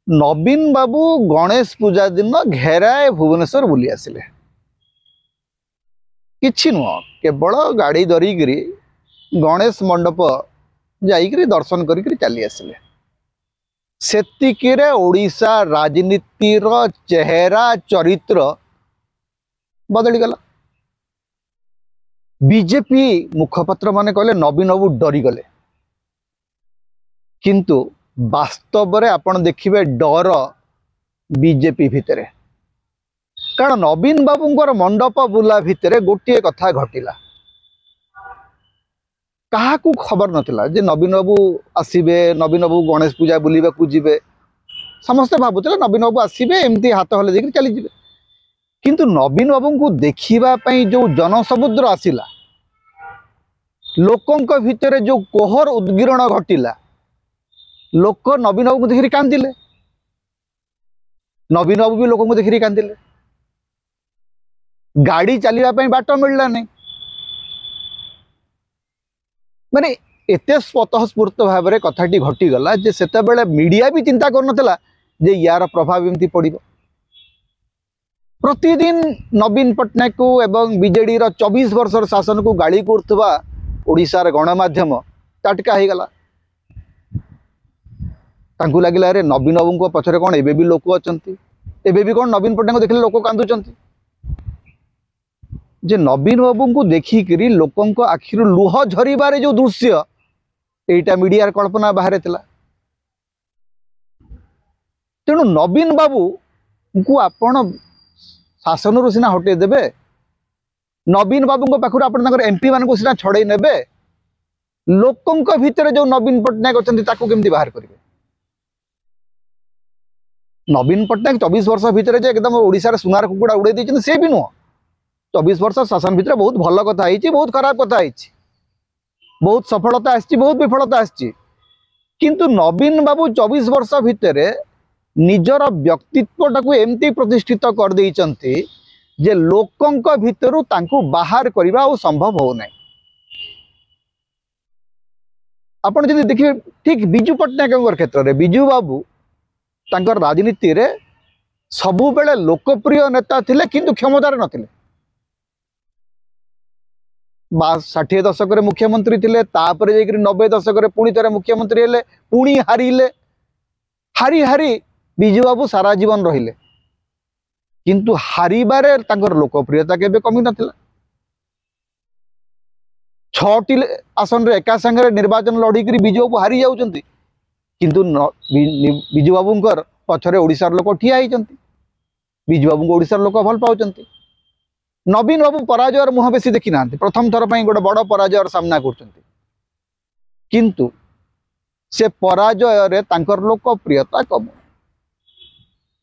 नवीन बाबू गणेश पूजा दिन घेराए भुवनेश्वर बुली आसिले किछि नुह केवल गाड़ी धरिकी गणेश मंडप जाइकरी दर्शन करी चली आसिले। सेतिकिरे ओडिशा राजनीतिर चेहरा चरित्र बदली गला। बीजेपी मुखपत्र माने कहले नवीन बाबू डरी गले, किंतु वास्तव रे आपण देखिबे डर बीजेपी भितरे। कारण नवीन बाबूंकर मंडप बुला भितरे गोटे कथा घटिला, काहाकू खबर नथिला जे नवीन बाबू आसीबे, नवीन बाबू गणेश पूजा बुलिबा को जिबे। समस्त भाबुतले नवीन बाबू आसीबे, एमती हाथ हले देख चली जिबे। किंतु नवीन बाबू को देखिबा पई जो जनसमुद्र आसिला, लोकंक भितरे जो कोहर उद्गिरण घटिला, लोक नवीन बाबू को देखिरी कांदिले, नवीन बाबू भी लोक को देखिरी कांदिले। गाड़ी चलिबा पई बाट मिलला नहीं। माने एते स्वतःस्फूर्त भाव में कथाटी घटीगला जे सेते बेले मीडिया भी चिंता करनथला जे यार प्रभाव एमती पड़िबो। प्रतिदिन नवीन पट्टनायक को एवं बीजेडी रो 24 वर्षर शासन को गाड़ी करथबा ओडिशार गणमाध्यम टाटका हो गला। तांकु लागिला रे नवीन बाबू को पछरे कोन एबे भी लोक अछंती, एबे भी कोन नवीन पट्टनायक को देखले लोक कांदुचंती। जे नवीन बाबू को देखिकी लोकंक आखिरु लुह झरिबारे जो दृश्य एटा मीडिया कल्पना बाहर थिला। तेणु नवीन बाबू को आपण शासन रु सिना हटे देबे, नवीन बाबू को पाखुर आपण ताकर एमपी मान को सिना छड़े नेबे, लोकंक भितरे जो नवीन पट्टनायक अछंती ताको केमती बाहर करिवे। नवीन पट्टनायक 24 वर्ष भितरे जे एकदम ओडिसा रे सुनार कुकुड़ा उड़े दैछन से भी नुह। 24 वर्ष शासन भितर बहुत भल कथा आईची, बहुत खराब कथा आईची, बहुत सफलता आसी, बहुत विफलता आसी। किंतु नवीन बाबू 24 वर्ष भितर निजर व्यक्तित्वटा एमती प्रतिष्ठित कर देइचंती जे लोकंक भितरु तांकु बाहर करबा ओ संभव हो नै। आपण जदि देखिए ठीक बिजू पट्टनायक क्षेत्र में बिजू बाबू तांकर राजनीति रे सबु बेले लोकप्रिय नेता थिले, किंतु क्षमतार नथिले। 60 दशक मुख्यमंत्री थिले, तापरे जाइकरी 90 दशक पुणी थे मुख्यमंत्री हेले, पुणी हारिले। हारी हारी बिजू बाबू सारा जीवन रहिले, किंतु हारिबारे तांकर लोकप्रियता केबे कमी नथिला। 6टी आसन रे एका संगे निर्वाचन लड़ीकरी बिजू बाबू हारी जाउचंती, किंतु बिजू बाबूंकर पछरे ओडिशार लोक ठिया होइचंती। बिजू बाबू को ओडिशार लोक भल पाउचंती। नवीन बाबू पराजयर मुह बेसी देखी ना, प्रथम थर पर गोटे बड़ पराजयर सामना करचंती, किंतु से पराजय रे तांकर लोकप्रियता कम।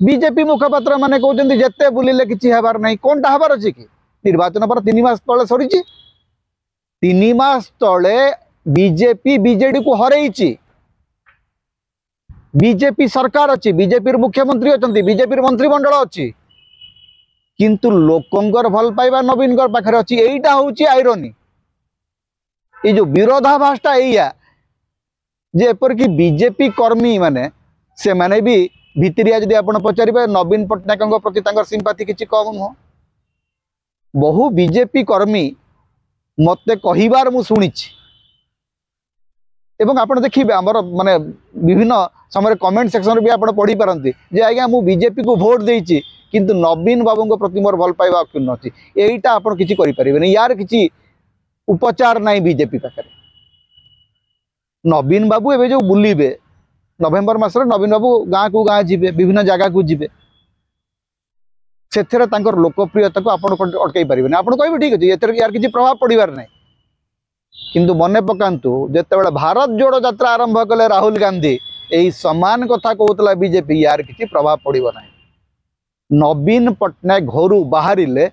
बीजेपी मुखपात्र माने कहते जेते बुलिले किछि हेबार नहीं। कोनटा हेबार अछि कि निर्वाचन पर 3 मास तले सरीची। 3 मास तले बीजेपी बीजेडी को हरैची। बीजेपी सरकार अच्छी, बीजेपी मुख्यमंत्री अच्छा, बीजेपी मंत्रिमंडल अच्छी, किंतु लोकंकर भल पाइबा नवीन पाखे अच्छी। यहीटा हूँ आईरनी, ये जो विरोधाभासटा एया जे एपरिक बीजेपी कर्मी माने से माने भी भितरिया जदि आपण पचारिबे नवीन पट्टनायक प्रति तांकर सिंपाथी किछि कम नुह। बहु बीजेपी कर्मी मते कहिबार मु सुनिछि, एवं आपण देखिबे हमर माने विभिन्न समय कमेंट सेक्शन भी आपण पढ़ी पारंती जे आज्ञा मु बीजेपी को भोट देइछि, किंतु नवीन बाबू प्रति मोर भल पाइबा क्षुण्ण अछि। एटा आपण किछि करि परिबेनी, यार किछि उपचार नाही बीजेपी पाखरे। नवीन बाबू एबे जो बुलिबे नवेम्बर मासरे नवीन बाबू गाँ को गाँ जिबे, विभिन्न जगह को जिबे, सेथरे तांकर लोकप्रियता को आपण अटकाई परिबेनी। आपण कहबे ठीक अछि एथरे यार किछि प्रभाव पड़िबार नाही, किंतु मने पकांतु जेतेबेले भारत जोड़ो यात्रा आरंभ कले राहुल गांधी यही समान कथा कहूतला बीजेपी यार किछि प्रभाव पड़िबो नाही। नवीन पट्टनायक घरू बाहरिले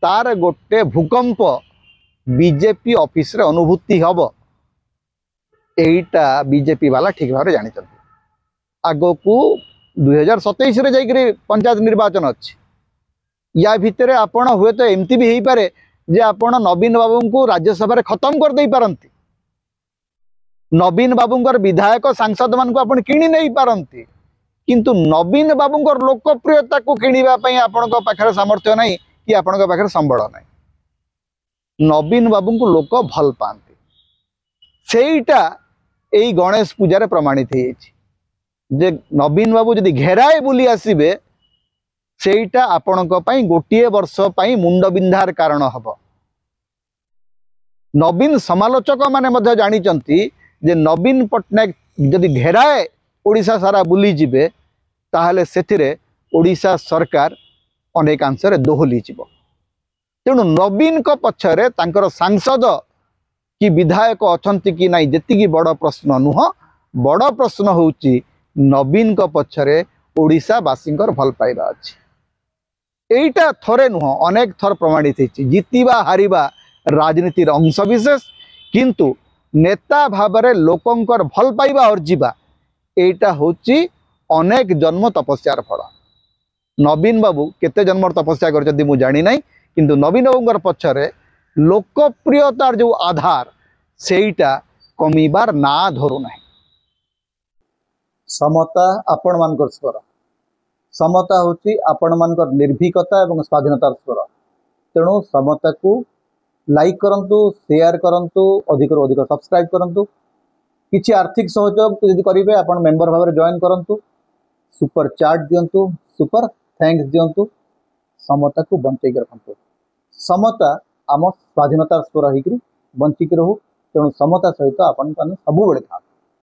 तार गोटे भूकंप बीजेपी ऑफिस रे अनुभूति हबो। एटा बीजेपी वाला ठीक भाव जानी। आगो को 2027 रे जाइकरी पंचायत निर्वाचन अछि। या भितरे आपण हुए तो एमती भी हो पारे जे आपण नवीन बाबू को राज्यसभा खत्म कर दे पारंती। नवीन बाबूंकर विधायक सांसद मान को आपण किणी नहीं पारंती, किंतु नवीन बाबूंकर लोकप्रियता को किणवा आपण पाखे सामर्थ्य नहीं कि आपण पाखे संबल नहीं। नवीन बाबू को लोक भल पाती सेटा यही गणेश पूजार प्रमाणित जे नवीन बाबू जदि घेराए बुली आसबे सेटा आपण गोटे वर्ष मुंड बिंधार कारण हम। नवीन समालोचक माने जानी जे नवीन पट्टनायक जदि घेराए ओडिशा सारा बुली जिबे ताहले सेथिरे ओडिशा सरकार अनेकांश दोहली जीव। तेणु नवीन को पछरे तांकर सांसद कि विधायक अछंती कि नहीं जेतिकी बड़ प्रश्न नुह, बड़ प्रश्न होउची नवीन को पछरे ओडिशावासींकर भल पाइबा अछि। एइटा थरे नुह अनेक थर प्रमाणित होइछि। जितिबा हारिबा राजनीतिर अंशविशेष, किंतु नेता भावरे लोकंकर भल पाइबा अर्जिबा एइटा होउछि अनेक जन्म तपस्यार फल। नवीन बाबू केते जन्म तपस्या करछथि मु जानि नाही, किंतु नवीन बाबूंकर पछरे लोकप्रियतार जो आधार सेइटा कमिबार ना धरु नाही। समता आपण मानकर स्वर, समता होची आपण मानकर निर्भीकता एवं स्वाधीनतार स्वर। तेणु समता को लाइक करंतु, शेयर करंतु, अधिक रु अधिक सब्सक्राइब करंतु। किछि आर्थिक सहयोग यदि करिवे आपण मेंबर भाव जॉइन करंतु, सुपर चार्ट दियंतु, सुपर थैंक्स दियंतु। समता को बंचै रखंतु। समता आम स्वाधीनतार स्वर होकर बंचिक रहू। तेणु समता सहित आपण सब बेले था।